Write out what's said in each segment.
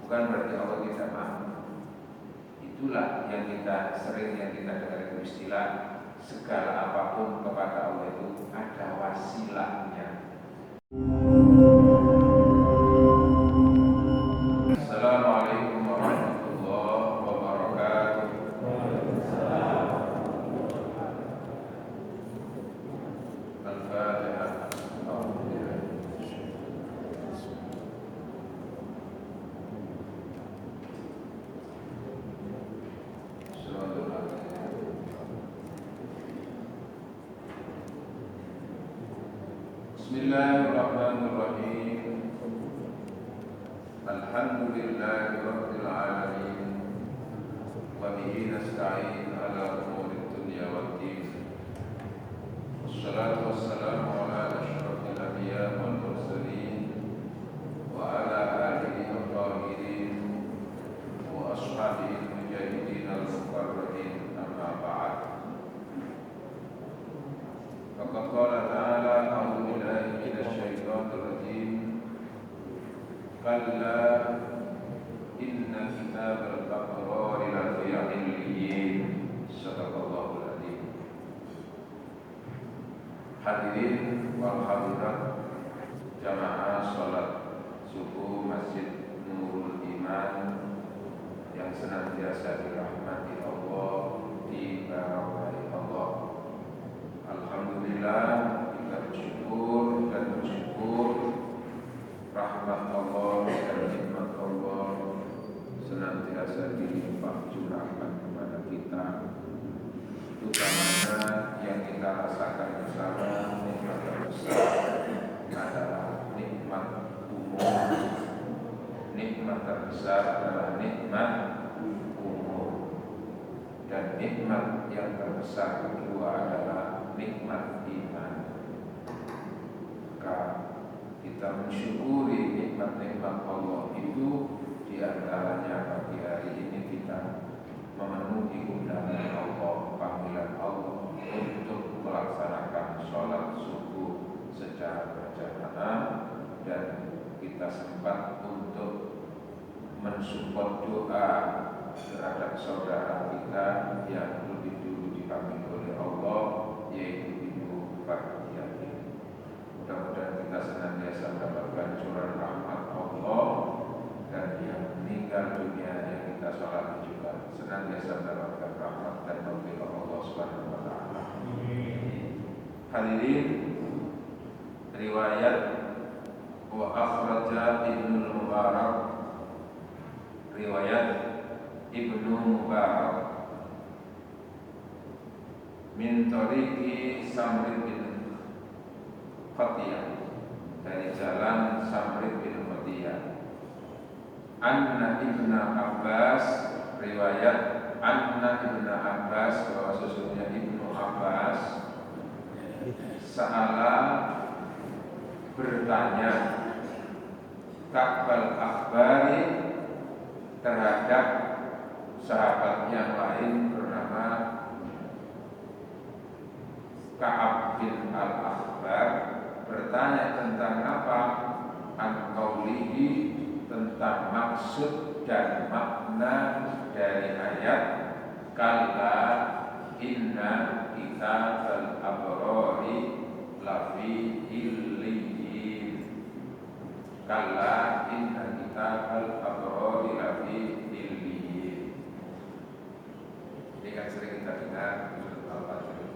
bukan berarti Allah tidak mampu. Itulah yang kita dengar itu istilah segala apapun kepada Allah itu ada wasilahnya. Assalamualaikum warahmatullahi wabarakatuh. Al-Fatihah. Bismillahirrahmanirrahim. Alhamdulillahi rabbil alamin. Wa bihi nasta'in ala umuri dunya waddin. Wassalatu wassalamu ala asyrafil anbiya wal mursalin wa ala alihi at-tahirin wa ashabihi al-mujahidin al-muqarrabin, amma ba'd. Faqad qala ta'ala a'udzu billahi minasy syaithanir rajim. Kalla inna kitabal abrari lafi 'illiyyin. Shadaqallahul adzim. Hadirin wal hadirat jamaah salat subuh Masjid Nurul Iman yang senantiasa dirahmati Allah, diberkahi Allah. Alhamdulillah, kita bersyukur rahmat Allah dan nikmat Allah senantiasa dilimpah curahkan kepada kita, utamanya yang kita rasakan bersama. Nikmat terbesar adalah nikmat umur. Nikmat terbesar adalah nikmat umur, dan nikmat yang terbesar kedua adalah nikmat iman. Maka kita mensyukuri nikmat-nikmat Allah itu, diantaranya pagi hari ini kita memenuhi undangan Allah, panggilan Allah untuk melaksanakan sholat subuh secara berjamaah, dan kita sempat untuk mensupport doa terhadap saudara kita yang lebih dulu dipanggil oleh Allah, yaitu Ibu Fatihah. Mudah-mudahan kita senantiasa mendapatkan curahan rahmat Allah, dan yang meninggal dunia yang kita sholat juga senantiasa mendapatkan rahmat dan taufik Allah Subhanahu wa taala. Hadirin, riwayat wa akhraja Ibnu Mubarak, riwayat Ibnu Mubarak min tariqi Samrid bin Khatiyah, dari jalan Samrid bin Khatiyah. Anna Ibnu Abbas, riwayat Anna Ibnu Abbas, bahwa sesungguhnya Ibnu Abbas sa'ala, bertanya, Ka'bal Akhbari, terhadap sahabat yang lain bernama Ka'ab bin Al-Akhbar, bertanya tentang apa? An-Qawlihi, tentang maksud dan makna dari ayat Kalla inna kitabal abrari lafi illiyyin. Kalla inna kitabal abrari lafi illiyyin. Ini kan sering kita dengar Al-Fatihah.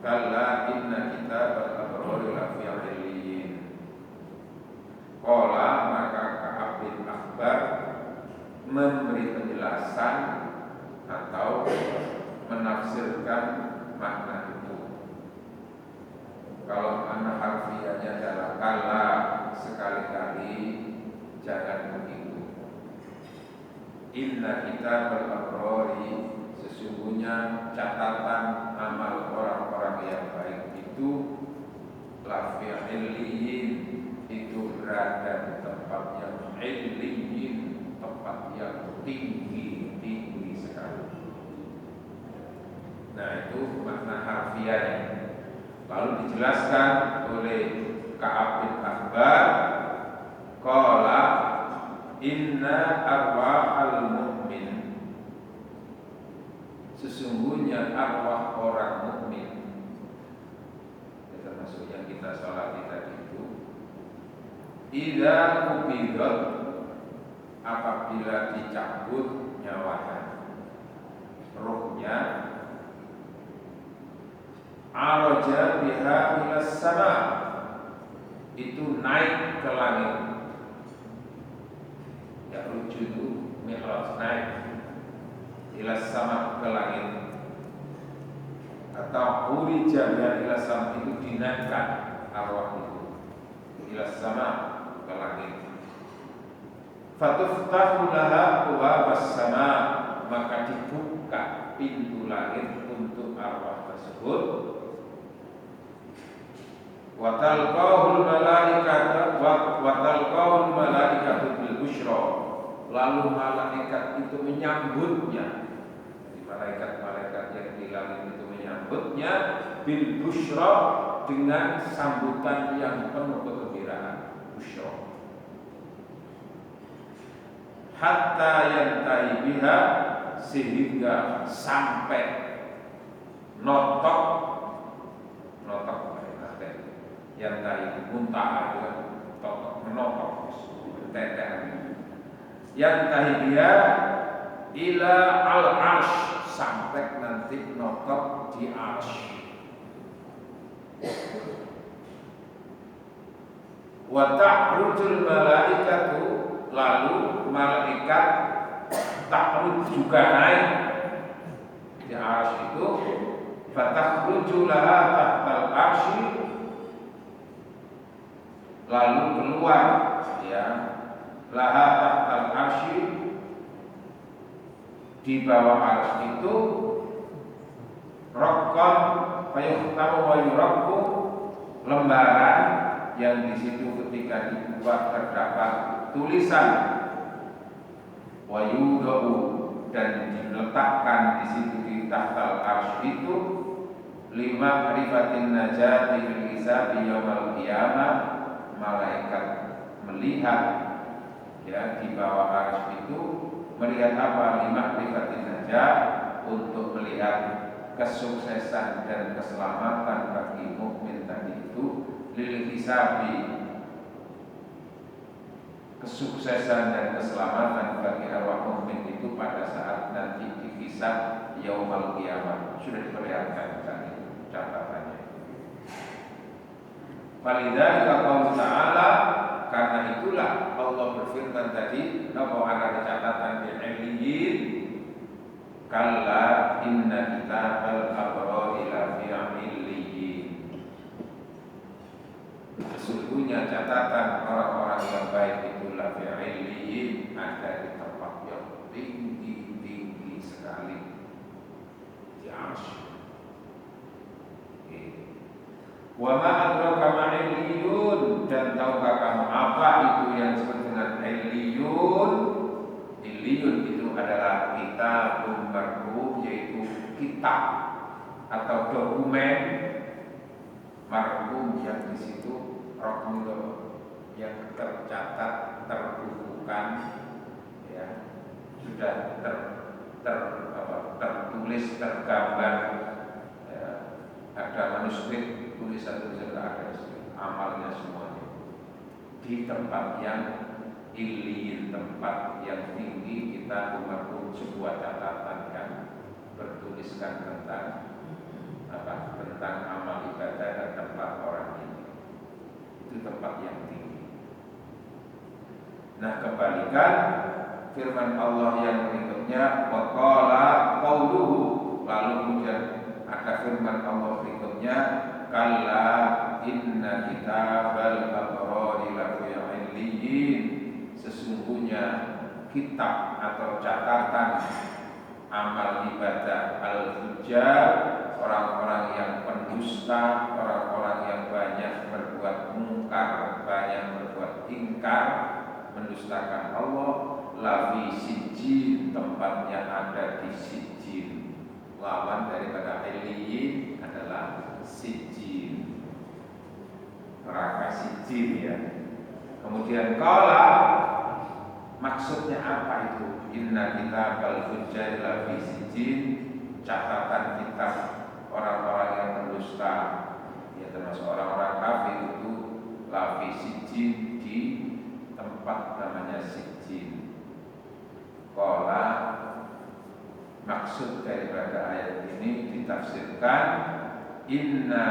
Kalla inna kitabal abrari lafi illiyyin. Qala, maka Ka'ab bin Akhbar memberi penjelasan atau menafsirkan makna itu. Kalau makna harfiahnya adalah kalla, sekali-kali jangan begitu. Inna kitabal abrari, sesungguhnya catatan amal orang-orang yang baik itu lafi illiyyin, itu berada di tempat yang illiyyin, tempat yang tinggi sekali. Nah, itu makna harfiahnya. Lalu dijelaskan oleh Ka'ab bin Akhbar, qala Inna arwahal mu'min, sesungguhnya arwah orang mukmin, termasuk yang kita sholati tadi itu, idza qubidat, apabila dicabut nyawanya, ruhnya, araja biha ila sama, itu naik ke langit. Ya rujudu mi'raj, naik ila sama, ke langit. Atau urija ila sama, itu dinaikkan arwah itu ila sama, ke langit. Fatuftahu laha abwabas sama, maka dibuka pintu langit untuk arwah tersebut. Wa talqahul malaikatu bil busyra, lalu malaikat itu menyambutnya. Jadi malaikat-malaikat yang di langit itu menyambutnya bil busyra, dengan sambutan yang penuh kegembiraan, busyra. Hatta yantahi biha, sehingga sampai notok yang tadi muntaha, totok, menotok, tetean. Yang tadi dia ila al arsh, sampai nanti notok di arsh. Wa ta'rujul malaikatu, lalu malaikat ta'ruj juga naik di arsh itu. Fatakhruju laha tahtal arsy, lalu keluar ya, laha tahtal arsy, di bawah arsy itu, raqqan fayuhtamu wa yuraqqu, lembaran yang di situ ketika dibuka terdapat tulisan, wa yudau, dan diletakkan di situ di tahtal arsy itu, lima rifatin najati bil hisabi yaumil qiyamah, malaikat melihat ya di bawah arsy itu, melihat apa? Lima rifatin najat, untuk melihat kesuksesan dan keselamatan bagi mukmin tadi itu, lil hisabi, kesuksesan dan keselamatan bagi arwah mukmin itu pada saat nanti dihisab yaumul qiyamah. Sudah diperlihatkan tadi catatannya. Falidzalika qaul ta'ala, karena itulah Allah berfirman tadi, apa ada catatan di illiyin, kalla inna kitabal abrari lafi illiyin, sesungguhnya catatan orang-orang yang baik itu lafi illiyin, ada di tempat yang tinggi sekali, di arsy. Wa ma adraka ma illiyun, dan tahukah kamu apa itu yang disebut dengan illiyun? Illiyun itu adalah kitabun marhum, yaitu kitab atau dokumen marhum, yang di situ rohmul, yang tercatat, terbukukan ya, sudah tertulis, tergambar ya, ada manuskrip, tulisan-tulisan ada, amalnya semuanya di tempat yang illiyin, tempat yang tinggi. Kita memerlukan sebuah catatan yang bertuliskan tentang apa? Tentang amal ibadah dan tempat orang ini. Itu tempat yang tinggi. Nah, kebalikan firman Allah yang berikutnya, wa qala qauluhu, lalu kemudian ada firman Allah berikutnya, kalla inna kitabal abrari lafi illiyin, sesungguhnya kitab atau catatan amal ibadah al-fujjar, orang-orang yang pendusta, orang-orang yang banyak berbuat mungkar, banyak berbuat ingkar, mendustakan Allah, lafi sijjin, tempatnya ada di sijjin. Lawan daripada illiyin adalah sijjin, neraka sijjin ya. Kemudian qala, Maksudnya apa itu? Inna kitabal fujjar lafi sijjin, catatan kitab orang-orang yang berdusta, ya termasuk orang-orang kafir itu lafi sijjin, di tempat namanya sijjin. Qala, maksud daripada ayat ini ditafsirkan inna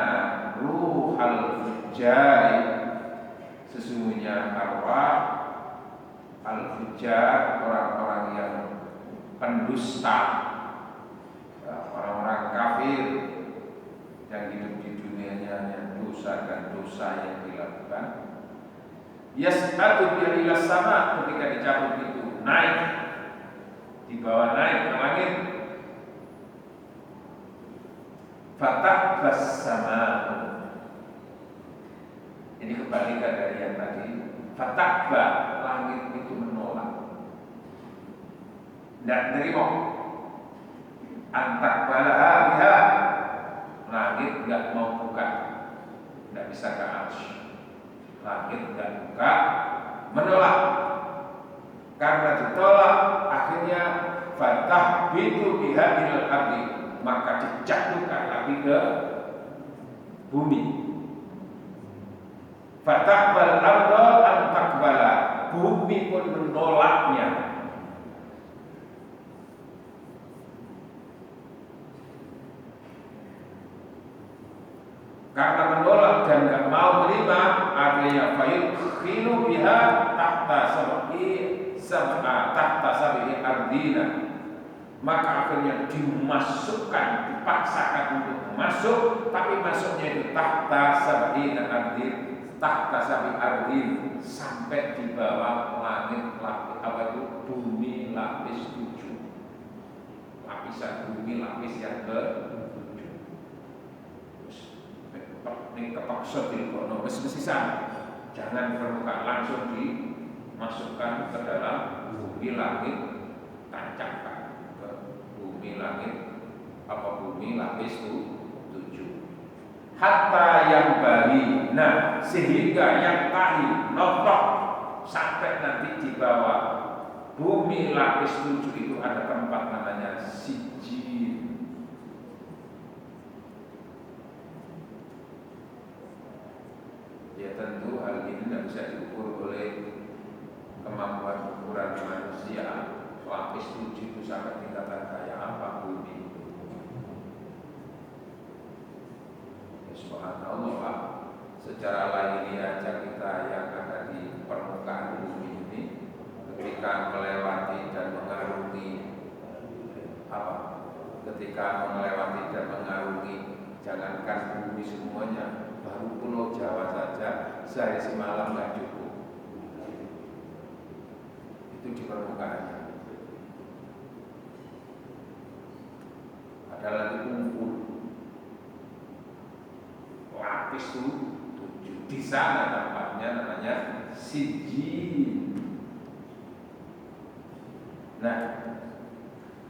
ruhal fujjar, sesungguhnya arwah al-fujjar, orang-orang yang pendusta, orang-orang kafir yang hidup di dunianya hanya dosa dan dosa yang dilakukan. Yas'atu biha ila sama, ketika dicabut itu naik, dibawa naik ke langit. Fatahbas sama, ini kebalikan dari yang tadi. Fatahba, langit itu menolak, tidak nerima. Antakbalaha biha, langit tidak mau buka, tidak bisa ke arsy. Langit tidak buka, menolak. Karena ditolak, akhirnya fatahbitu biha ilal ardi, maka dijatuhkan lagi ke bumi. Fatahbal arda antakbala, bumi pun menolaknya. Karena menolak dan tidak mau terima, akhirnya fayudkhilu biha tahta sab'i ardina, maka akhirnya dimasukkan, dipaksakan untuk masuk, tapi masuknya itu tahta sab'i ardin, tahta sab'i ardin, sampai di bawah langit lapis, apa itu, bumi lapis 7, lapisan bumi lapis yang ke-7. Ini kepaksa dilkono mesti-mestisan, jangan permukaan, langsung dimasukkan ke dalam bumi langit, tancapkan ke bumi langit, apa bumi lapis 7. Hatta yang bari, nah sehingga yang tahi notok sampai nanti di bawah bumi lapis 7 itu ada tempat namanya sijjin. Ya tentu hal ini tidak bisa diukur oleh kemampuan ukuran manusia. Lapis 7 itu sampai tingkatan kayak apa bumi. Ya, subhanallah Pak. Secara lahiriah aja kita yang ada di permukaan bumi ini, ketika melewati dan mengarungi apa? Ketika melewati dan mengarungi, jangankan bumi semuanya, baru Pulau Jawa saja sehari semalam nggak cukup. Itu di permukaannya. Ada lagi kumpul lapis 7. Di sana tempatnya namanya sijjin. Nah,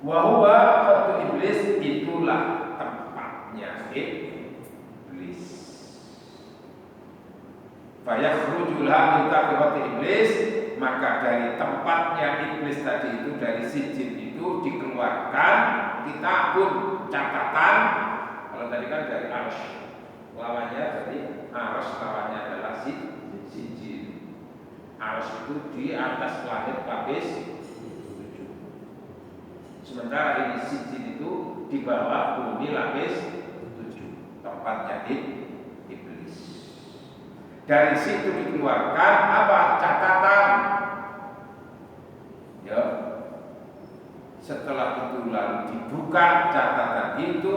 wahwa khatu iblis, itulah tempatnya iblis. Fayakhrujulah min taqwati iblis, maka dari tempatnya iblis tadi itu, dari sijjin itu dikeluarkan kitabun, catatan. Kalau tadi kan dari arsy, lawannya dari arsy, lawannya adalah sijjin. Arsy itu di atas langit lapis 7. Sementara ini sijjin itu di bawah bumi lapis 7, tempatnya iblis. Dari situ dikeluarkan apa? Catatan. Ya. Setelah itu lalu dibuka catatan itu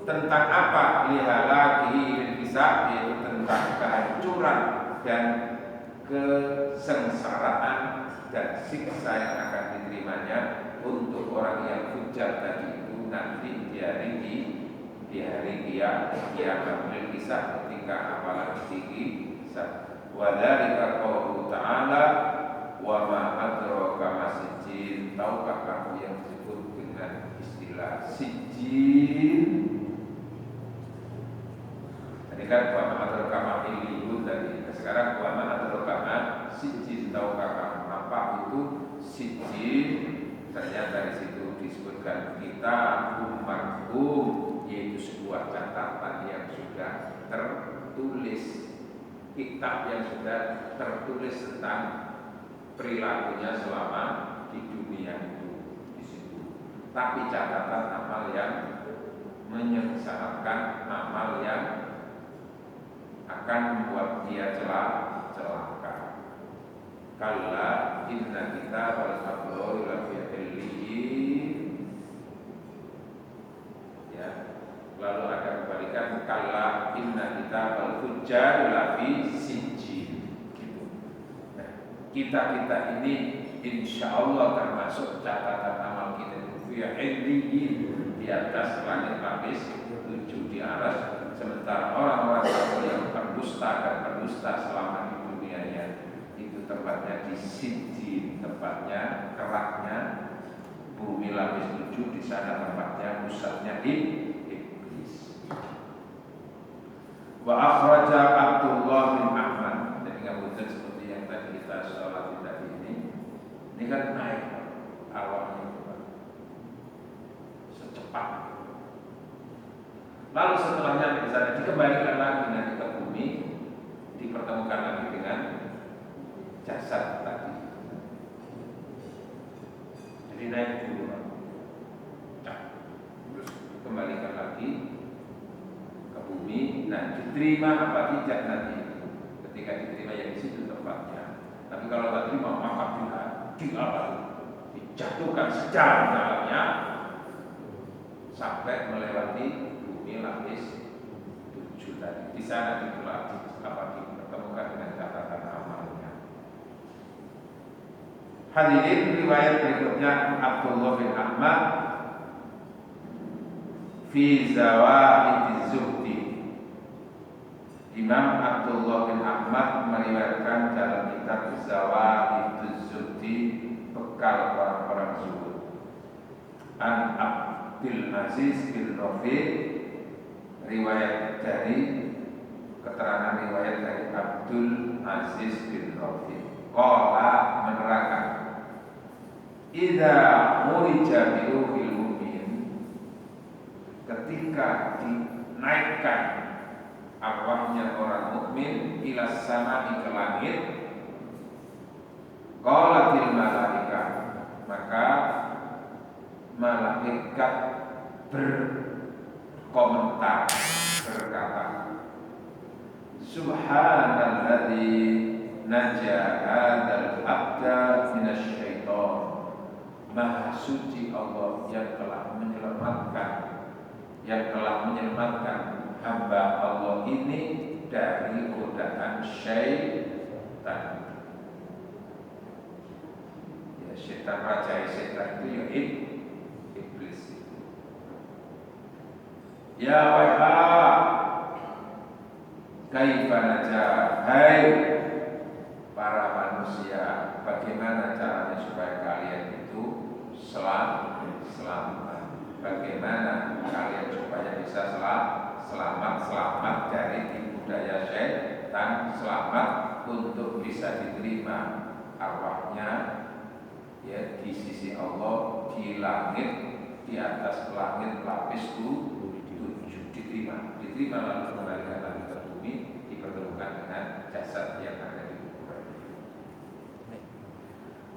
tentang apa? Lihalaki hisab, yaitu tentang kehancuran dan kesengsaraan dan siksa yang akan diterimanya untuk orang yang fujjar tadi itu nanti di hari kiamat hisab, ketika apalagi tinggi. Wa dzalika qauluhu ta'ala wa ma adraka ma sijjin. Tahukah kamu yang disebut dengan istilah sijjin? Tadi kan wa ma adraka ma illiyun tadi. Sekarang wa ma adraka ma sijjin. Tahukah kamu apa itu sijil, ternyata di situ disebutkan kitabun marhum, yaitu sebuah catatan yang sudah tertulis, kitab yang sudah tertulis tentang perilakunya selama di dunia itu di situ. Tapi catatan amal yang menyengsarakan, amal yang akan membuat dia celaka. Kalla inna kitabal abrari lafi illiyin. Ya. Lalu ada kebalikan, kalla inna kitabal fujjar lafi sijjin. Gitu. Nah, kita ini insyaallah termasuk catatan amal kita itu ya illiyin, di atas langit lapis 7 di aras. Sementara orang-orang kafir yang berdusta dan berdusta selama di dunianya itu tempatnya di sijjin, tempatnya keraknya bumi lapis 7, di sana tempatnya pusatnya iblis. Wa akhraja Abdullah bin Ahmad, jadi ngapunten seperti yang tadi kita sholat tadi ini kan naik arwahnya itu Pak, secepat. Lalu setelah nyampe di sana dikembalikan lagi nanti ke bumi, dipertemukan lagi dengan jasad tadi. Jadi naik dulu Pak, terus dikembalikan lagi ke bumi. Nah, diterima apa tidak nanti? Ketika diterima yang di situ tempatnya. Tapi kalau tak terima maka dijatuhkan secara dalamnya sampai melewati bumi lapis 7 tadi. Di sana dipertemukan dengan catatan amalnya. Hadirin, riwayat berikutnya Abdullah bin Ahmad fi Zawaid Zuhdi. Imam Abdullah bin Ahmad meriwayatkan dalam kitab Zawaid Zuhdi, bekal orang-orang zuhud, an Abdul Aziz bin Rafi', riwayat dari keterangan riwayat dari Abdul Aziz bin Rafi', qala menerangkan, idza murija bi ruhil mu'min, ketika dinaikkan arwahnya orang mukmin ila sama'i, ke langit, qalatil malaikah, maka malaikat berkomentar, berkata, subhanalladzi najaa hadzal abda minasyaiton, maha suci Allah yang telah menyelamatkan hamba Allah ini dari godaan syaitan. Ya, syaitan, raja syaitan itu ya iblis itu. Ya wahai kaifa najah, hai para manusia, bagaimana caranya supaya kalian itu selamat? Bagaimana kalian supaya bisa selamat dari tipu daya syaitan, selamat untuk bisa diterima arwahnya ya di sisi Allah di langit, di atas langit lapis 7, diterima lalu kembalikan lagi ke bumi, dipertemukan dengan jasad yang ada di kuburan.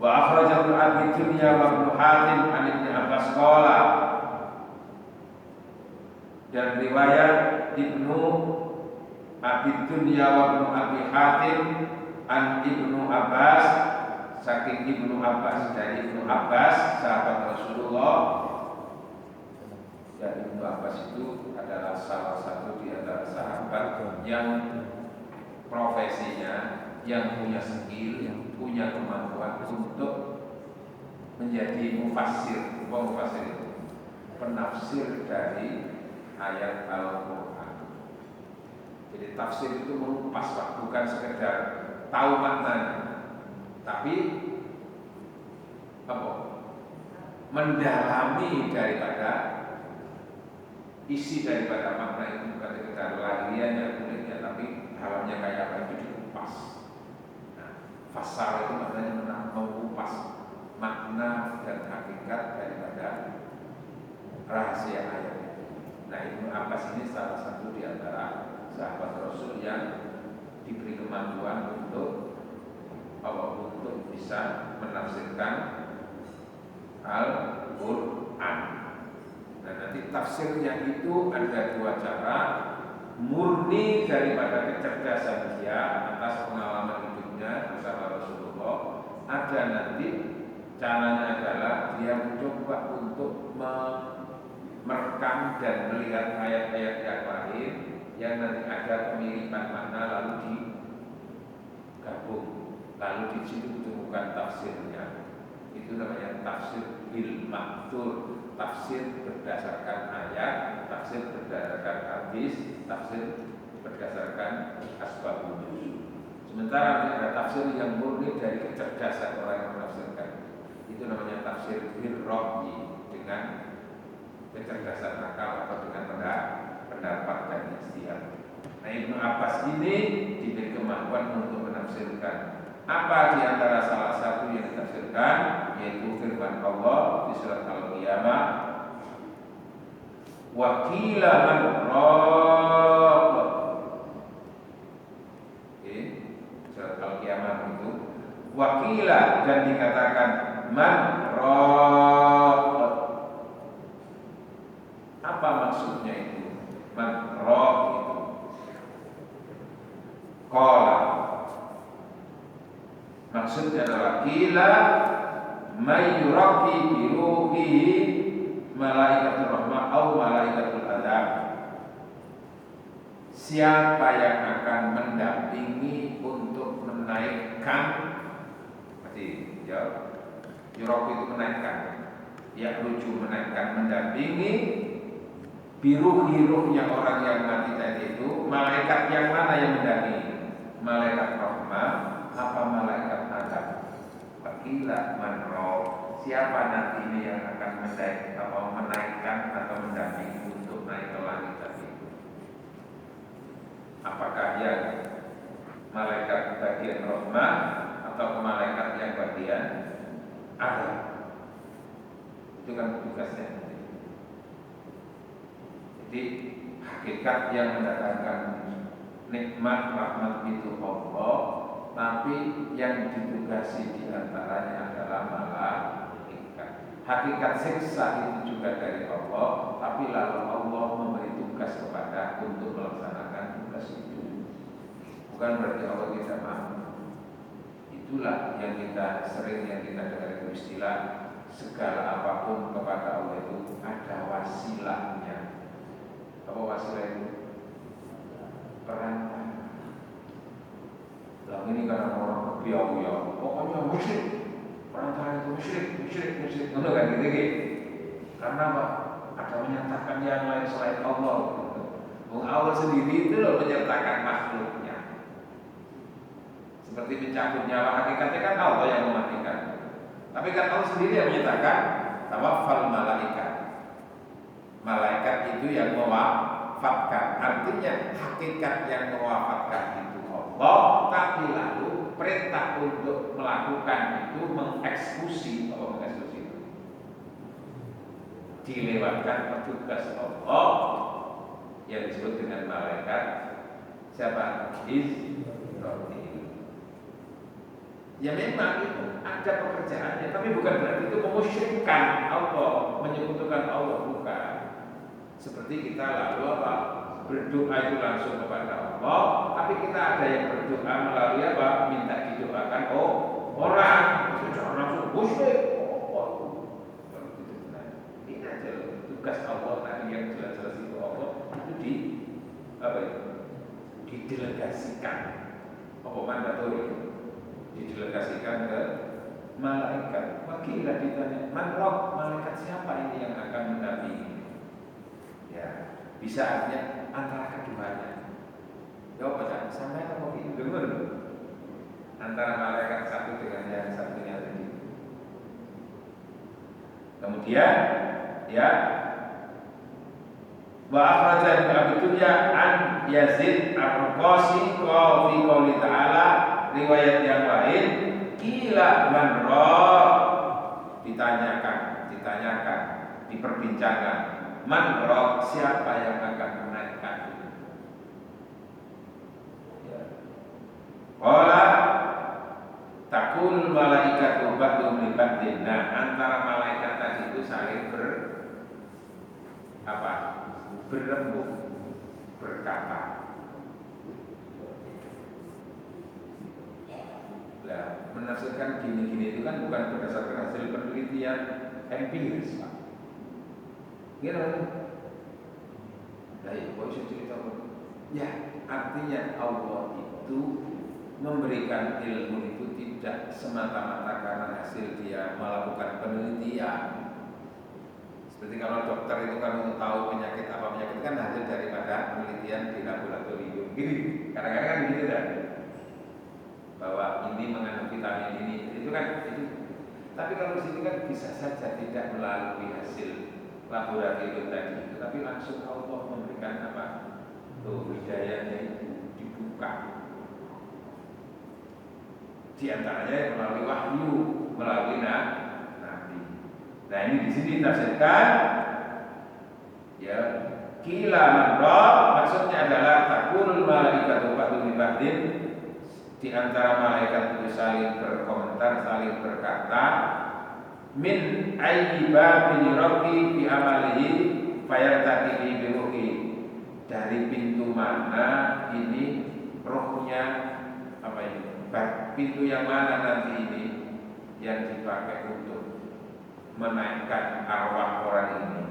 Wa akhrajahu Abi Dunya wa Ibnu Hatim an Ibnu Abbas qala, dan riwayat Ibnu Abi Dunya wa Ibnu Abi Hatim an Ibnu Abbas, saking Ibnu Abbas, dari Ibnu Abbas sahabat Rasulullah. Dan Ibnu Abbas itu adalah salah satu di antara sahabat yang profesinya, yang punya skill, yang punya kemampuan untuk menjadi mufassir. Mufassir itu penafsir dari ayat Al-Quran. Jadi tafsir itu mengupas, bukan sekedar tahu maknanya, tapi mendalami daripada isi daripada makna itu, bukan sekedar lahiriahnya, kulitnya, tapi dalamnya kayak apa itu dikupas. Nah, fasar itu maknanya mengupas, makna dan hakikat daripada rahasia ayat itu. Nah, Ibnu Abbas ini salah satu di antara sahabat Rasul yang diberi kemampuan untuk bisa menafsirkan Al-Quran. Nah, nanti tafsirnya itu ada dua cara, murni daripada kecerdasan dia atas pengalaman hidupnya bersama Rasulullah. Ada nanti caranya adalah dia mencoba untuk merekam dan melihat ayat-ayat yang lain yang nanti ada kemiripan makna lalu digabung, lalu di situ ditemukan tafsirnya. Itu namanya tafsir bil ma'thur, tafsir berdasarkan ayat, tafsir berdasarkan hadis, tafsir berdasarkan asbabun nuzul. Sementara ada tafsir yang murni dari kecerdasan orang yang menafsirkan. Itu namanya tafsir bil rahyi, dengan kecerdasan akal atau dengan pendapat dan ijtihad. Nah, Ibnu Abbas ini diberi kemampuan untuk menafsirkan. Apa di antara salah satu yang ditafsirkan, yaitu firman Allah di surat Al-Qiyamah, wa qila man rabb. Surat Al-Qiyamah itu wa qila, dan dikatakan man rabb. Apa maksudnya itu? Man rabb itu qala, maksudnya adalah qila may yurabbi bi ruhihi malaikatur rahmah atau malaikatul adzab. Siapa yang akan mendampingi untuk menaikkan, berarti ya, yurabbi itu menaikkan, ya rujuk menaikkan, mendampingi biruh-hiruhnya orang yang mati tadi itu. Malaikat yang mana yang mendampingi? Malaikat rahmah apa malaikat azab? Fakila manro, siapa nanti ini yang akan menaikkan atau mendampingi untuk naik ke langit tadi? Apakah yang malaikat bagian rahmah atau malaikat yang bagian azab? Itu kan tugasnya. Jadi hakikat yang mendatangkan nikmat rahmat itu Allah, tapi yang ditugasi diantaranya adalah malaikat. Hakikat siksa itu juga dari Allah, tapi lalu Allah memberi tugas kepada untuk melaksanakan tugas itu. Bukan berarti Allah tidak mampu. Itulah yang kita dengar istilah segala apapun kepada Allah itu ada wasilahnya. Apa wasilah itu? Perantara. Lalu ini karena orang beliau pokoknya musyrik, perantara itu musyrik. Benar kan gitu? Karena apa? Ada menyatakan yang lain selain Allah. Allah sendiri itu loh menyertakan makhluknya. Seperti mencabut nyawa, hakikatnya kan Allah yang mematikan. Tapi kan Allah sendiri yang menyatakan tawaffal malaikat. Malaikat itu yang mewafatkan. Artinya hakikat yang mewafatkan itu Allah, tapi lalu perintah untuk melakukan itu mengeksekusi itu dilewatkan petugas Allah yang disebut dengan malaikat siapa? Israfil. Ya memang itu ada pekerjaannya, tapi bukan berarti itu memusyrikkan Allah, menyekutukan Allah, bukan. Seperti kita lalu apa? Berdoa itu langsung kepada Allah, tapi kita ada yang berdoa melalui apa? Minta didoakan orang. Itu jangan langsung musyrik. Ini aja tugas Allah tadi yang jelas-jelas itu Allah itu didelegasikan. Apa mandatori? Didelegasikan ke malaikat. Wakilah ditanya, manroh, malaikat siapa ini yang akan mendampingi? Ya, bisa artinya antara keduanya. Jawab aja, sampai apa ini dengar? Antara malaikat satu dengan yang satunya tadi. Kemudian, ya, wa akhraja Ibnu Abi Dunya an Yazid Ar-Ruqasi qala fi qouli ta'ala, riwayat yang lain kila man ra, ditanyakan, diperbincangkan, man roh, siapa yang akan menaikkan? Qala takul malaikatu ba'dhum li ba'din. Nah, antara malaikat tadi itu saling berembuk, berkata. Nah, menafsirkan gini-gini itu kan bukan berdasarkan hasil penelitian empiris, Pak. Gimana? Nah, itu bisa cerita. Ya, artinya Allah itu memberikan ilmu itu tidak semata-mata karena hasil dia melakukan penelitian. Seperti kalau dokter itu kan untuk tahu penyakit kan hasil daripada penelitian di laboratorium. Gini, kadang-kadang kan begitu kan? Bahwa ini mengandung vitamin ini, itu kan itu. Tapi kalau di sini kan bisa saja tidak melalui hasil laboratorium tadi, tetapi langsung Allah memberikan apa? Hidayahnya itu dibuka. Di antaranya melalui wahyu, melalui nabi. Nah, ini di sini ditafsirkan ya, kila marrah maksudnya adalah takunul malaikatu ba'dhum li ba'din, di antara malaikat itu saling berkomentar, saling berkata, min ayyi babin yuraqi bi amalihi fayartaqi bi ruhi, dari pintu mana ini rohnya apa ini? Pintu yang mana nanti ini yang dipakai untuk menaikkan arwah orang ini?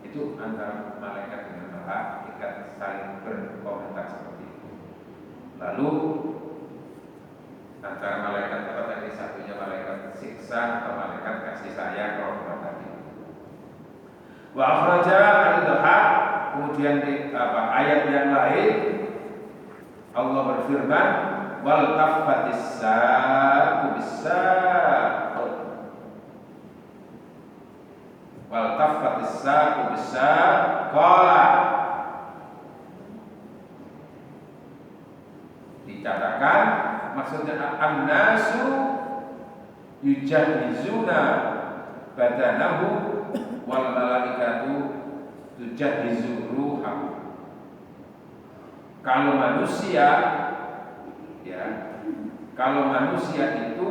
Itu antara malaikat dengan malaikat saling berkomentar seperti itu. Lalu antara malaikat apa tadi, satunya malaikat siksa atau malaikat kasih sayang roh tadi. Wa akhraja al-Dhahab, kemudian di ayat yang lain Allah berfirman, wal taffatis saqu bis-saq, wal taffatis saqu bis-saq, qala, dikatakan maksudnya an-nasu yujahizuna badanahu wal malaikatu tujahizu ruhahu. Kalau manusia itu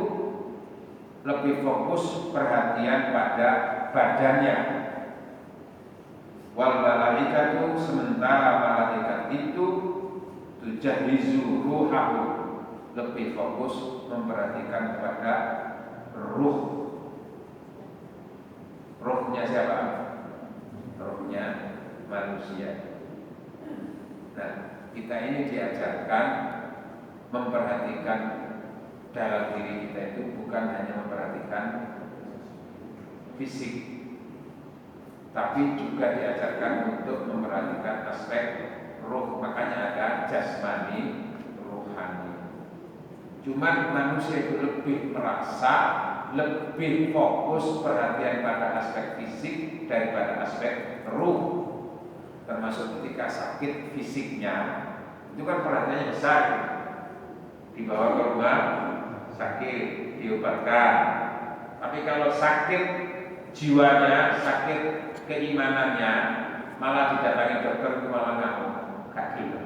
lebih fokus perhatian pada badannya, wal malaikatu, sementara malaikat itu tujahizu ruhahu, lebih fokus memperhatikan kepada ruhnya siapa? Ruhnya manusia. Nah, kita ini diajarkan memperhatikan dalam diri kita itu bukan hanya memperhatikan fisik, tapi juga diajarkan untuk memperhatikan aspek ruh. Makanya ada jasmani, rohani. Cuman manusia itu lebih merasa, lebih fokus perhatian pada aspek fisik daripada aspek ruh. Termasuk ketika sakit fisiknya, itu kan perhatiannya besar, dibawa ke rumah sakit, diobatkan. Tapi kalau sakit jiwanya, sakit keimanannya, malah didatangi dokter itu malah ngamuk, gak gitu.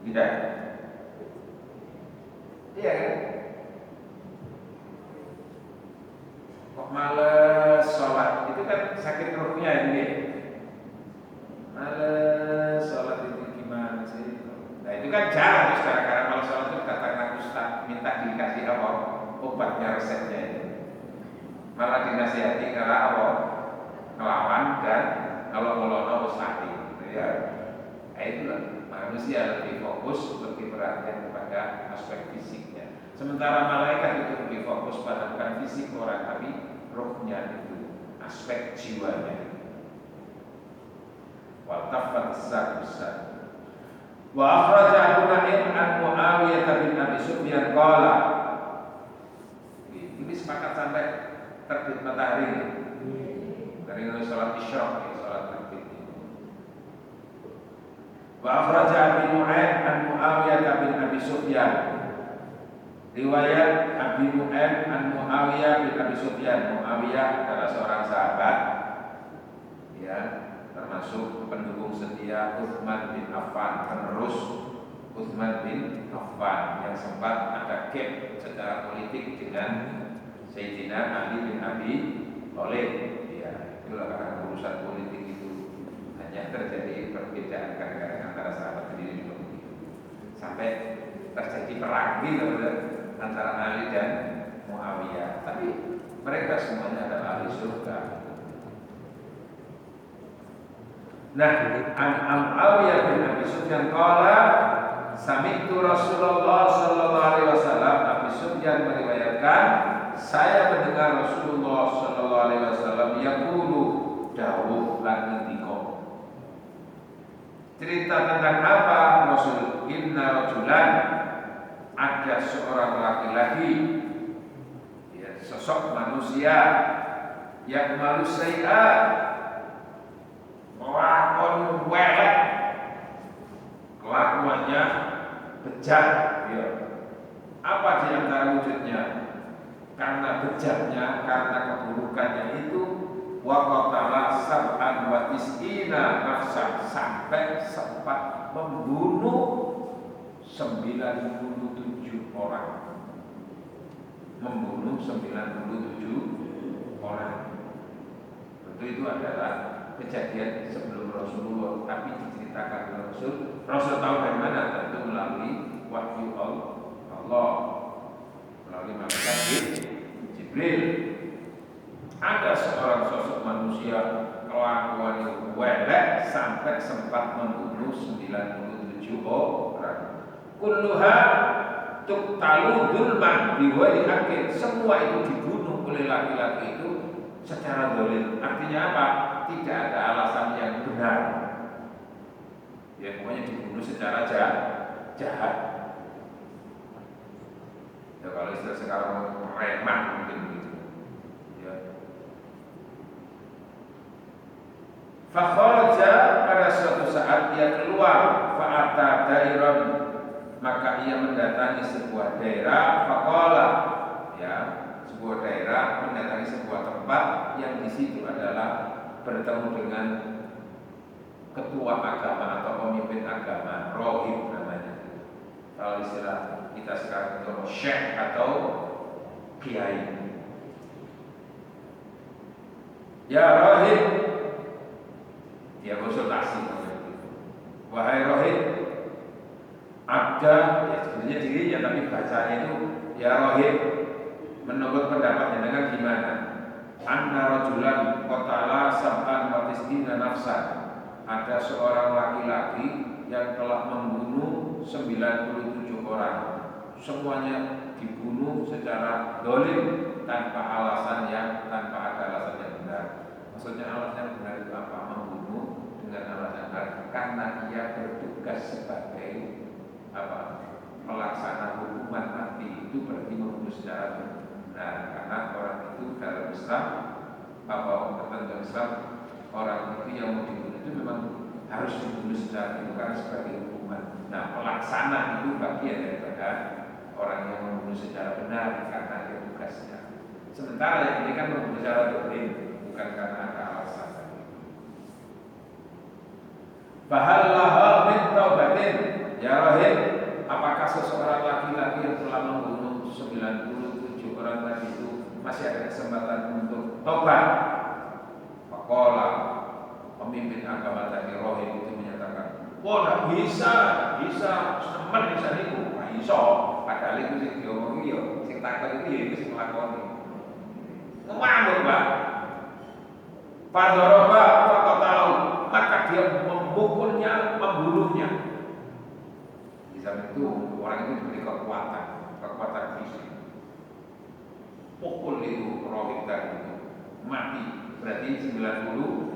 Tidak. Iya kan? Kok males sholat? Itu kan sakit ruhnya ini. Males sholat itu gimana sih? Nah itu kan jarang sekarang, karena kalau sholat itu katakan ustaz minta dikasih apa? Obatnya, resepnya itu. Malah dinasihati kalau apa? Ngelawan dan kalau melono ustaz itu ya. Nah itulah, manusia lebih fokus, lebih perhatian kepada aspek fisiknya. Sementara malaikat itu lebih fokus pada bukan fisik orang, tapi rohnya itu, aspek jiwanya. Wa tafassar besar. Wa akhraja Abu Nu'aim an Muawiyah bin Abi Sufyan qala. Ini sepakat sampai terbit matahari ini. Dari salat isyraq, salat terbit. Wa akhraja Abu Nu'aim an Muawiyah bin Abi Sufyan Riwayat Abi Nu'aim an Muawiyah bin Abi Sufyan. Muawiyah adalah seorang sahabat, ya, termasuk pendukung setia Utsman bin Affan, penerus Utsman bin Affan yang sempat ada gap secara politik dengan Sayyidina Ali bin Abi Thalib. Ya, itulah karena urusan politik itu hanya terjadi perbedaan kadang-kadang antara sahabat sendiri juga begitu. Sampai terjadi perang gitu antara Ali dan Muawiyah. Tapi mereka semuanya adalah ahli surga. Nah, Muawiyah bin Abi Sufyan qala sami'tu Rasulullah sallallahu alaihi wasallam. Abi Sufyan meriwayatkan, saya mendengar Rasulullah sallallahu alaihi wasallam yaqulu dawuh lan ngendika. Cerita tentang apa Rasul? Inna rajulan, ada seorang laki-laki, ya, sosok manusia yang manusia melakon welek, kelakuannya bejat, ya. Apa di antara wujudnya? Karena bejatnya, karena keburukannya itu, waqatala sab'an wa tis'ina nafsan, sampai sempat membunuh 97 orang. Membunuh 97 orang. Tentu itu adalah kejadian sebelum Rasulullah, tapi diceritakan oleh Rasul. Rasul tahu dari mana? Tentu melalui wahyu Allah, melalui malaikat Jibril. Ada seorang sosok manusia kelakuan welek sampai sempat membunuh 97 orang. Kulluha tuqtalu dzulman biwali haqqin. Semua itu dibunuh oleh laki-laki itu secara zalim. Artinya apa? Tidak ada alasan yang benar. Ya, pokoknya dibunuh secara jahat. Ya, kalau istilah sekarang remah mungkin begitu. Ya. Fakharaja, pada suatu saat ia keluar, fa'ata dairan, maka ia mendatangi sebuah daerah, faqala, ya, sebuah daerah, mendatangi sebuah tempat yang di situ adalah bertemu dengan ketua agama atau pemimpin agama, rohib namanya. Kalau istilah kita sekarang itu syekh atau kiai. Ya rohib, dia konsultasi. Wahai rohib, ada, ya sebenarnya dirinya tapi bacanya itu ya rohib, menurut pendapatnya dengan gimana? Anna rajulan qatala sab'an wa tis'ina nafsan. Ada seorang laki-laki yang telah membunuh 97 orang. Semuanya dibunuh secara dolim tanpa ada alasan yang benar. Maksudnya alasan yang benar itu apa? Membunuh dengan alasan benar karena ia bertugas sebagai pelaksana hukuman mati. Itu berarti membunuh secara benar. Karena orang itu dalam Islam, tertentu Islam, orang itu yang mau dibunuh itu memang harus dibunuh secara itu karena sebagai hukuman. Nah, pelaksana itu bagian daripada orang yang membunuh secara benar karena ada tugasnya. Sementara yang ini kan membunuh secara dolim, bukan karena ada alasan. Fahallaha min taubatin, ya rahim, apakah seseorang laki-laki yang telah membunuh 97 orang tadi itu masih ada kesempatan untuk tobat? Faqala, pemimpin agama tadi rohib itu menyatakan, wah tidak bisa, semen bisa itu, nggak bisa. Padahal itu sih diomong iya, sing takut itu ya itu sing lakoni. Ngamuk Pak. Fadoroba, tahu, maka dia memukulnya, membunuhnya. Di samping itu orang itu diberi kekuatan fisik. Pukul itu rohib tadi itu mati, berarti 98.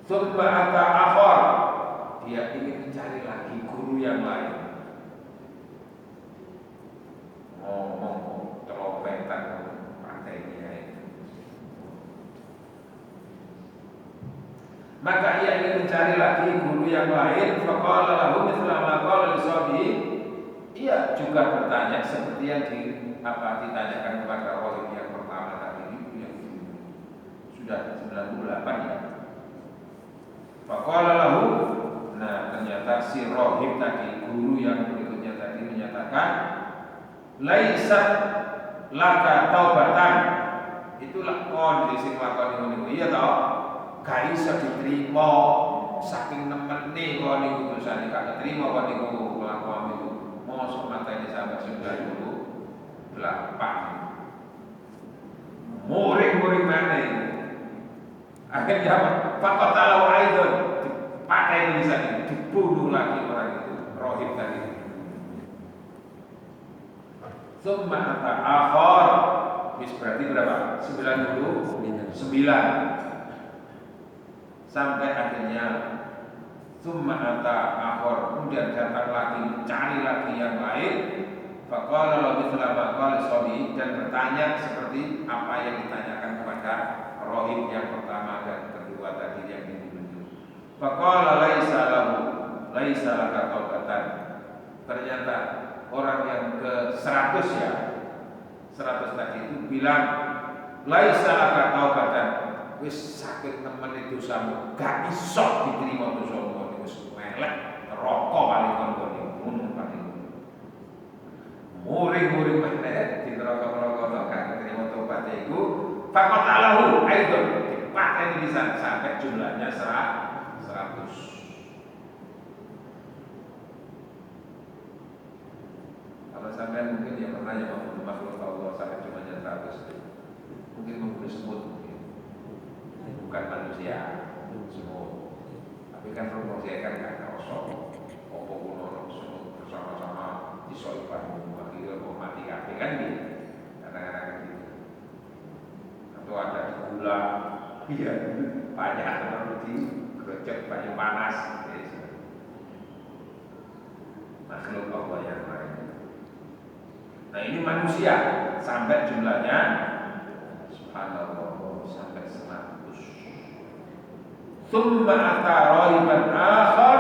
Summa ata akhar, dia ingin mencari lagi guru yang lain. Ngomong teropetan pantainya itu. Maka ia ingin mencari lagi guru yang lain. Faqala lahu mithla ma qala li sahibi. Ia juga bertanya seperti yang ditanyakan kepada rohib yang pertama tadi itu yang sudah 98 ya. Faqala lahu, nah ternyata si rohib tadi, guru yang berikutnya tadi menyatakan, laisa laka taubatan. Itulah kon sing lakoni niku. Iya toh? Gak iso diterima saking nemene kon niku dosane gak keterima kon niku kelakuan niku. Mosok matane sampai 98. Muring-muring mana ini? Akhirnya faqatalahu aidon, dipakai di sana, dibunuh lagi orang itu, rohib tadi. Summa ata akhar, berarti berapa? 99. Sampai akhirnya summa ata akhar, kemudian datang lagi, mencari lagi yang lain. Faqala lahu mithla ma qala sabi, dan bertanya seperti apa yang ditanyakan kepada rohib yang pertama dan kedua tadi yang ditunjuk. Faqala laisa laka taubatan. Ternyata orang yang ke 100 ya, 100 tadi itu bilang laisa laka taubatan. Wis sakit temen itu dosamu, gak iso diterima dosamu, wis melek neraka paling kon ngono paling. Muring-muring meneh di neraka-neraka gak diterima tobaté iku. Faqatalahu aidon, dipateni di sana sampai jumlahnya 100. Kalau sampai mungkin yang pernah yang membunuh makhluk Allah sampai jumlahnya 100, mungkin membunuh semut, bukan manusia semut. Tapi kan manusia kan gak kerosok apa kuno semut bersama-sama disoiban akhirnya mau mati kabeh kan gitu. Kadang-kadang gitu. Atau ada gula, iya banyak terlalu di gerocok banyak panas. Makhluk Allah yang lain. Nah ini manusia sampai jumlahnya subhanallah sampai 100. Tsumma ata rahiban akhar.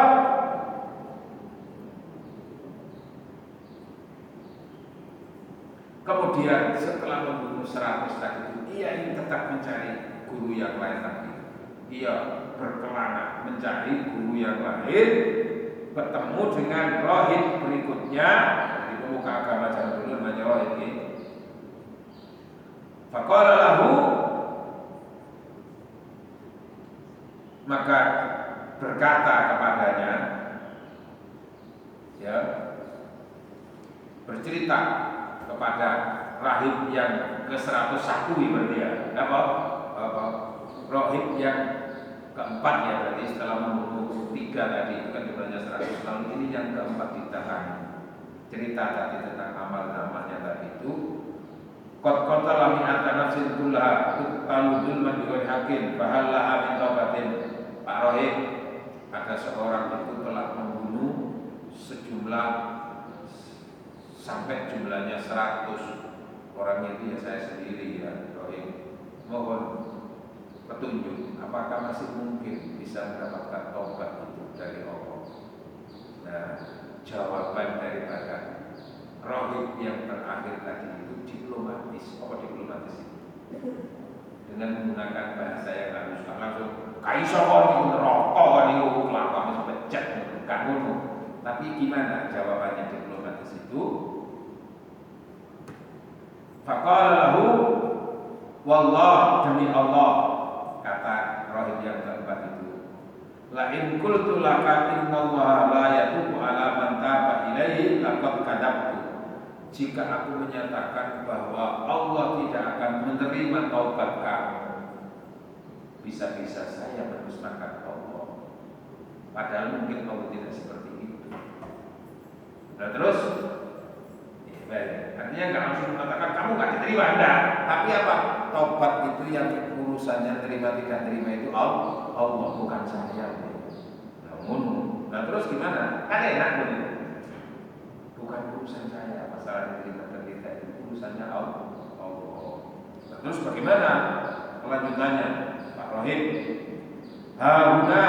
Kemudian setelah membunuh 100 tadi itu, ia ingin tetap mencari guru yang lain lagi. Ia berkelana mencari guru yang lain, bertemu dengan rohib berikutnya di pemuka agama zaman dulu namanya rohib ini. Faqala lahu, maka berkata kepadanya, ya, bercerita kepada rahib yang ke-101 berarti ya, apa rahib yang keempat ya, berarti setelah membunuh 3 tadi itu kan jumlahnya 100, lalu ini yang keempat ditahan. Cerita tadi tentang amal-amalnya tadi itu, qad qatala mi'ata nafsin kullaha tuqtalu dzulman bighairi haqqin fahal laha min taubatin. Pak Rohib, ada seorang itu telah membunuh sejumlah sampai jumlahnya 100 orang itu ya saya sendiri ya Rohib. Mohon petunjuk, apakah masih mungkin bisa mendapatkan taubat itu dari Allah? Nah, jawaban daripada Rohib yang terakhir tadi itu diplomatis. Apa diplomatis itu? Dengan menggunakan bahasa yang halus, langsung kaiso kon neraka kon niku kelakuan wis becet gak ngono. Tapi gimana jawabannya diplomatis itu? Faqala lahu, wallah, demi Allah, kata rohib yang keempat itu, la in qultu laka innallaha la yatubu ala man taba ilaihi laqad kadzabtu. Jika aku menyatakan bahwa Allah tidak akan menerima taubat kamu, bisa-bisa saya mendustakan Allah. Padahal mungkin Allah tidak seperti itu. Nah terus, artinya nggak langsung mengatakan kamu nggak diterima, enggak. Tapi apa? Taubat itu yang urusannya terima tidak terima itu Allah, bukan saya. Nah terus gimana? Kan enak begitu. Bukan urusan saya, masalah diterima dan tidak itu urusannya Allah. Nah, terus bagaimana kelanjutannya, Pak Rohib? Hauna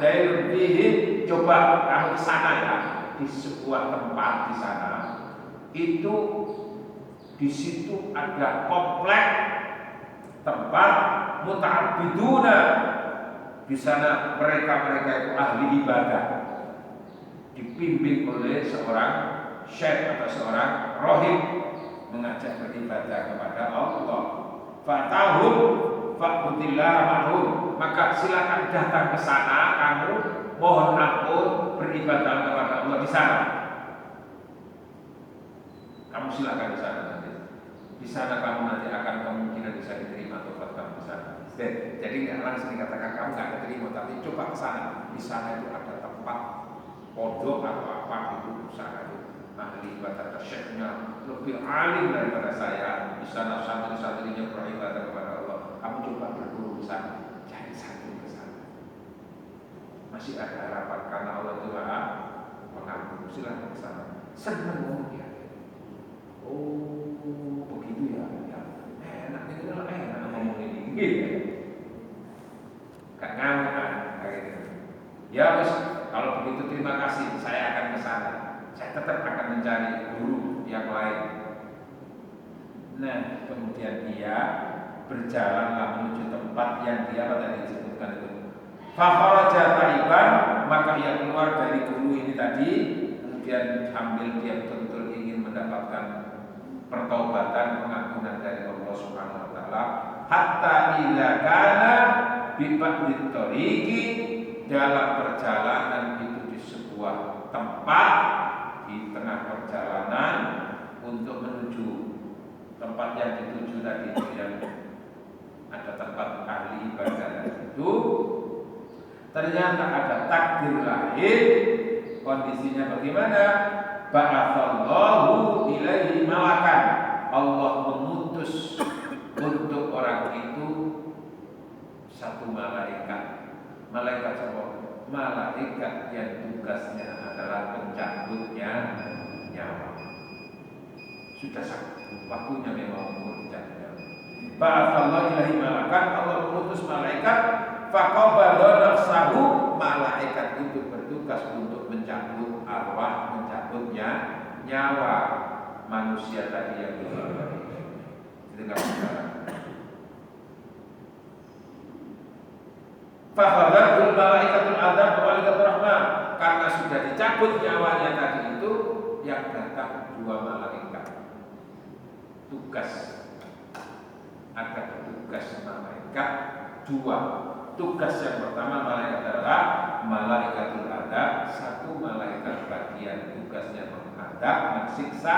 dairun fihi, coba kamu ke sana ya, di sebuah tempat di sana itu, di situ ada komplek tempat muta'abbiduna. Di sana mereka itu ahli ibadah, dipimpin oleh seorang syekh atau seorang rohib, mengajak beribadah kepada Allah. Fatahum fa'butillah ma'hum, maka silakan datang ke sana, kamu mohon ampun, beribadah kepada Allah di sana. Kamu silakan di sana nanti. Di sana kamu nanti akan kemungkinan bisa diterima tobat kamu di sana. Jadi nggak langsung dikatakan kamu nggak diterima, tapi coba ke sana. Di sana itu ada tempat pondok atau apa itu, di sana itu ahli ibadah, syekhnya lebih alim daripada saya. Di sana santri-santrinya beribadah kepada Allah. Kamu coba berguru di sana, jadi santri ke sana. Masih ada harapan karena Allah itu Maha Pengampun. Silakan ke sana. Senang dia. Oh, begitu ya. Enak ini lah, enak ngomong ini. Gitu. Gak ngamuk kan, kayak gitu. Ya wis, kalau begitu terima kasih, saya akan ke sana. Saya tetap akan mencari guru yang lain. Nah, kemudian dia berjalanlah menuju tempat yang dia tadi disebutkan itu. Fakharaja taiban, maka ia keluar dari guru ini tadi, kemudian sambil dia betul-betul ingin mendapatkan pertobatan, pengampunan dari Allah Subhanahu wa taala. Hatta idza kana bi ba'dit tariqi, dalam perjalanan itu di sebuah tempat, di tengah perjalanan untuk menuju tempat yang dituju tadi, yang ada tempat ahli ibadah itu, ternyata ada takdir lain. Kondisinya bagaimana? Ba'atsallahu ilaihi malakan, Allah mengutus untuk orang itu satu malaikat. Malaikat apa? Malaikat yang tugasnya adalah pencabutnya nyawa. Sudah waktunya memang mencabut nyawa. Ba'atsallahu ilaihi malakan, Allah mengutus malaikat. Faqabada nafsahu, malaikat itu bertugas untuk mencabut arwah, mencabutnya nyawa manusia tadi yang dihidup. Itu enggak salah. Fakhadhatul malaikatul adzab wa malaikatur rahmah, karena sudah dicabut nyawanya tadi itu, yang datang dua malaikat. Tugas, ada tugas malaikat dua. Tugas yang pertama malaikat adalah malaikatul adzab, satu malaikat bagian tugasnya mengadab, mensiksa,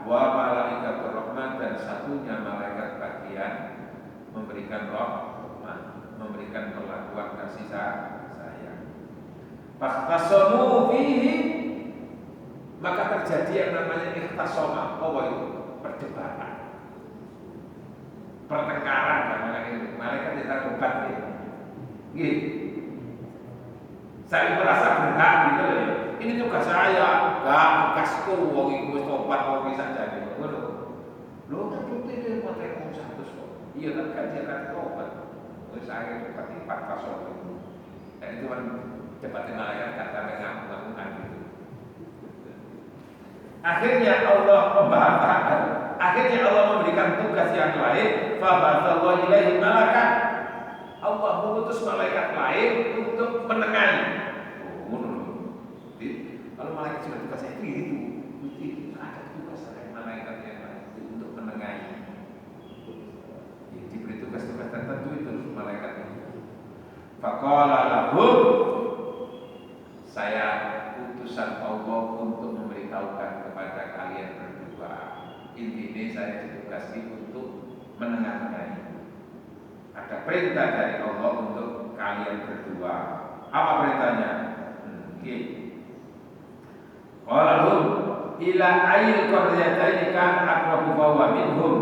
wa malaikatur rahmah, dan satunya malaikat bagian memberikan rahmah, memberikan perlakuan kasih sayang. Fakhtasamu fihi, maka terjadi yang namanya ikhtasama. Apa itu? Perdebatan, pertengkaran, karena malaikat tidak obat ya. Gitu. Saya merasa berhak gitu ya. Ini tugas saya, gak tugasku. Wong iku wis tobat kok bisa jadi. Ngono. Lho, tapi itu pakai wong 100 kok. Iya kan dia kan tobat. Wis saya tobat di 4 pasal itu. Dan itu kan debat malaikat kata ngamuk-ngamukan gitu. Akhirnya Allah membahasakan. Akhirnya Allah memberikan tugas yang lain. Fa ba'atsallahu ilaihi malakan, Allah mengutus malaikat lain untuk menengahi. Kalau malaikat sudah tugasnya itu gitu, ada tugas dari malaikat yang lain untuk menengahi. Diberi tugas-tugas tertentu itu malaikat itu. Faqala lahum, saya utusan Allah untuk memberitahukan kepada kalian berdua. Intinya saya ditugasi untuk menengahi. Ada perintah dari Allah untuk kalian berdua. Apa perintahnya? Qalahum ila ayil qaryataini kan aqrabu wa minhum.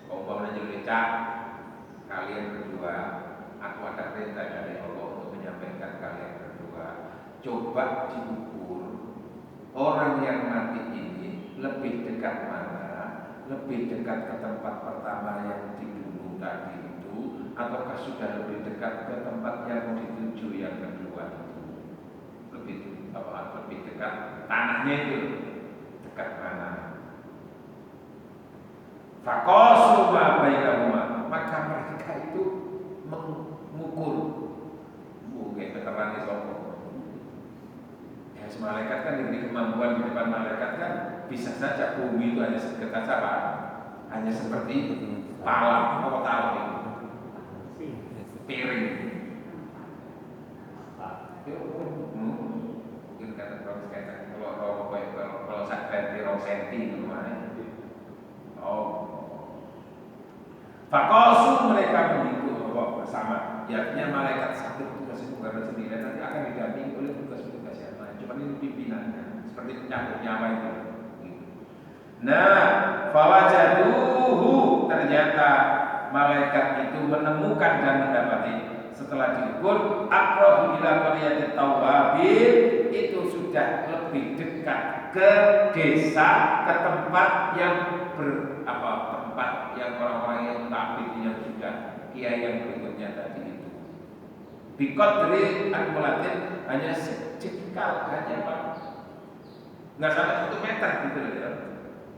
Umpamanya nyulicak, kalian berdua, aku ada perintah dari Allah untuk menyampaikan kalian berdua. Coba diukur orang yang mati ini lebih dekat mana? Lebih dekat ke tempat pertama yang didulu tadi itu, ataukah sudah lebih dekat ke tempat yang dituju yang kedua itu? Lebih dekat tanahnya itu, dekat mana? Faqasu ma bainahuma, maka mereka itu mengukur. Mungkin keterangan sopo. Ya, malaikat kan diberi kemampuan di depan malaikat kan bisa saja bumi itu hanya sedekat apa? Hanya seperti talam, apa talam itu? Piring. Mungkin kata kalau sakit senti itu mana? Oh, fakosu mereka mengikut bersama. Artinya malaikat satu tugas itu bukan sendiri, nanti akan didampingi oleh tugas-tugas yang lain. Cuma ini pimpinannya, seperti pencampur nyawa itu. Nah, fawajaduhu, ternyata malaikat itu menemukan dan mendapati setelah diukur aqrabu ila qaryatit tawabin, itu sudah lebih dekat ke desa, ke tempat yang tempat yang orang-orang yang mutaabid yang sudah kiai yang berikutnya tadi itu. Biqadri al-mulatin, hanya sejengkal, hanya nggak sampai 1 meter gitu ya.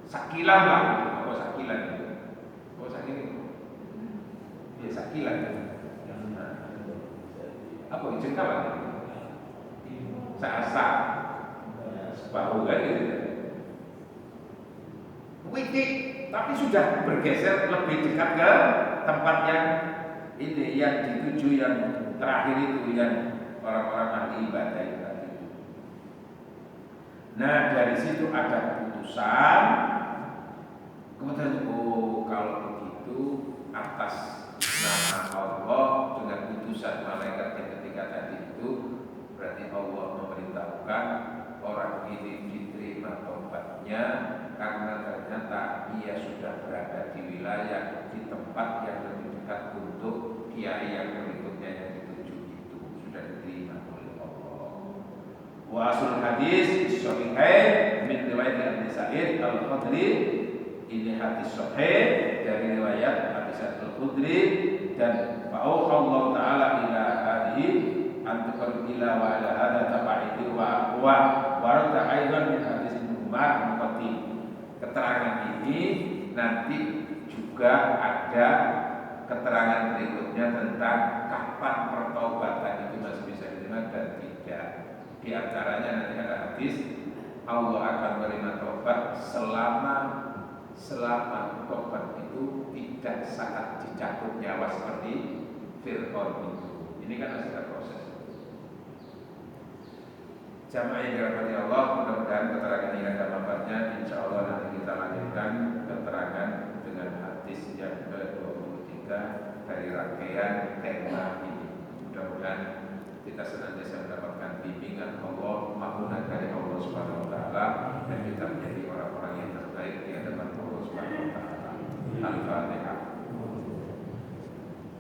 Sakilan lah, apa sakilan itu? Oh sakilan, ya sakilan. Apa jengkal lah? Seasa, separuh kan gitu. Widik, tapi sudah bergeser lebih dekat ke tempat yang ini, yang dituju, yang terakhir itu, yang orang-orang ahli ibadah itu tadi. Nah, dari situ ada keputusan. Kemudian, kalau begitu atas nama Allah dengan putusan malaikat yang ketika tadi itu, berarti Allah memerintahkan orang ini diterima taubatnya karena ternyata ia sudah berada di wilayah, di tempat yang lebih dekat untuk kiai yang berikutnya yang dituju itu, sudah diterima oleh Allah. Wa asul hadis sahihain min riwayat Abi Sa'id Al-Khudri, ini hadis sahih dari riwayat Abi Sa'id Al-Khudri, dan Allah Ta'ala ila hadhihi antukar ila wa ala hadha taba'idi wa warada aidan min hadis Umar muqaddim. Keterangan ini nanti juga ada keterangan berikutnya tentang kapan pertaubatan itu masih bisa diterima dan tidak. Di antaranya nanti ada hadis Allah akan menerima taubat selama taubat itu tidak saat dicabut nyawa seperti Fir'aun itu. Ini kan masih ada proses. Jamaah yang dirahmati Allah, mudah-mudahan keterangan ini ada manfaatnya. Insya Allah nanti kita lanjutkan keterangan dengan hadis yang ke-23 dari rangkaian tema ini. Mudah-mudahan kita senantiasa mendapatkan bimbingan Allah, ampunan dari Allah Subhanahu Wa Taala, dan kita menjadi orang-orang yang terbaik di hadapan Allah Subhanahu Wa Taala. Al-Fatihah.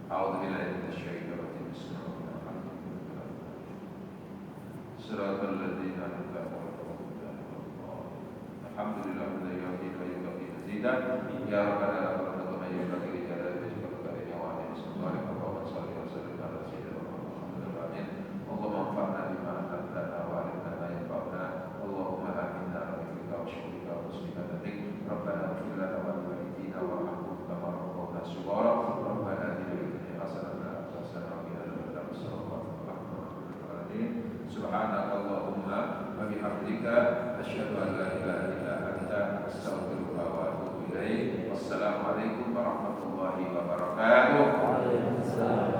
A'udzubillahi minasyaitonir rajim. Siratal ladzina an'amta 'alaihim. Alhamdulillah la ilaha illa anta subhanaka ya rabbana la ilaha illa anta subhanaka wa sallallahu wa sallam ala sayyidina Muhammad. Allahumma anfa'na bima 'allamtana wa 'allimna ma yanfa'una. Allahumma aminna wa biika wa syukrika wa husni Rabbana ighfir lana wa li walidina warhamhum kama rabbayana shighara. Rabbana atina fid dunya hasanatan wa qina adzaban nar. Subhanakallahumma wa bihamdika asyhadu an la ilaha illa anta astaghfiruka wa atubu ilaik. Wassalamualaikum warahmatullahi wabarakatuh.